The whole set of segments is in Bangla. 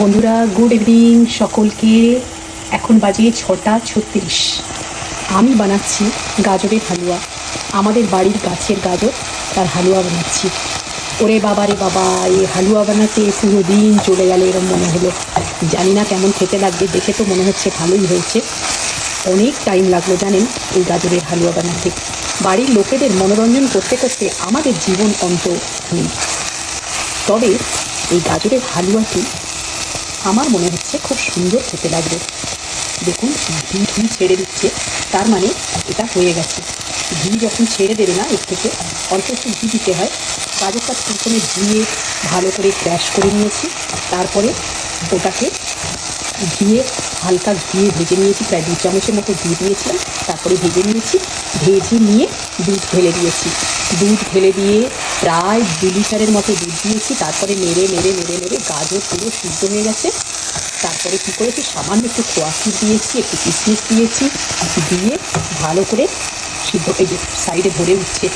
বন্ধুরা গুড ইভিনিং সকলকে। এখন বাজে 6:36। আমি বানাচ্ছি গাজরের হালুয়া। আমাদের বাড়ির গাছের গাজর, তার হালুয়া বানাচ্ছি। ওরে বাবা রে বাবা, এই হালুয়া বানাতে পুরো দিন চলে গেল এরম মনে হলো। জানি না কেমন খেতে লাগবে, দেখে তো মনে হচ্ছে ভালোই হয়েছে। অনেক টাইম লাগলো জানেন এই গাজরের হালুয়া বানাতে। বাড়ির লোকেদের মনোরঞ্জন করতে করতে আমাদের জীবন অন্ত নেই। তবে এই গাজরের হালুয়াটি আমার মনে হচ্ছে খুব সুন্দর খেতে লাগবে। দেখুন ঘি ছেড়ে দিচ্ছে, তার মানে এটা হয়ে গেছে। ঘি যখন ছেড়ে দেবে না, এর থেকে অল্প একটু ঘি দিতে হয়। গাজরটা প্রথমে ধুয়ে ভালো করে ক্র্যাশ করে নিয়েছি, তারপরে ওটাকে হালকা ঘিয়ে ভেজে নিয়েছি। প্রায় 2 চামচের মতো ঘি দিয়েছিলাম, তারপরে ভেজে নিয়েছি। ভেজে নিয়ে দুধ ঢেলে দিয়েছি। দুধ ঢেলে দিয়ে প্রায় 2 লিটারের মতো দুধ দিয়েছি। তারপরে নেড়ে নেড়ে নেড়ে নেড়ে গাজর পুরো সিদ্ধ হয়ে গেছে। তারপরে কী করেছি, সামান্য একটু খোয়া ক্ষীর দিয়েছি, একটু কিশমিশ দিয়েছি, দিয়ে ভালো করে সিদ্ধ। এই যে সাইডে ধরে উঠছে,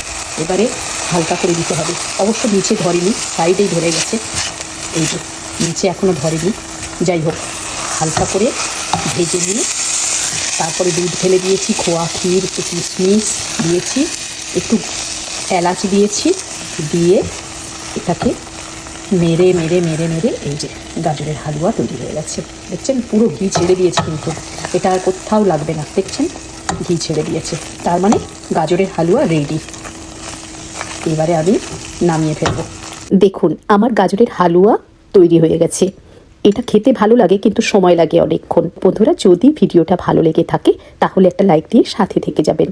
এবারে হালকা করে দিতে হবে। অবশ্য নিচে ধরেনি, সাইডেই ধরে গেছে। এই যে নিচে এখনও ধরেনি। যাই হোক, হালকা করে ভেজে নিয়ে তারপরে দুধ ঢেলে দিয়েছি, খোয়া ক্ষীর, একটু কিশমিশ দিয়েছি, একটু এলাচ দিয়েছি, দিয়ে এটাকে নেড়ে নেড়ে নেড়ে নেড়ে এই যে গাজরের হালুয়া তৈরি হয়ে গেছে। দেখছেন পুরো ঘি ছেড়ে দিয়েছে, কিন্তু এটা আর কোথাও লাগবে না। দেখছেন ঘি ছেড়ে দিয়েছে, তার মানে গাজরের হালুয়া রেডি। এবারে আমি নামিয়ে ফেলবো। দেখুন আমার গাজরের হালুয়া তৈরি হয়ে গেছে। এটা খেতে ভালো লাগে, কিন্তু সময় লাগে অনেকক্ষণ। বন্ধুরা, যদি ভিডিওটা ভালো লেগে থাকে তাহলে একটা লাইক দিয়ে সাথে থেকে যাবেন।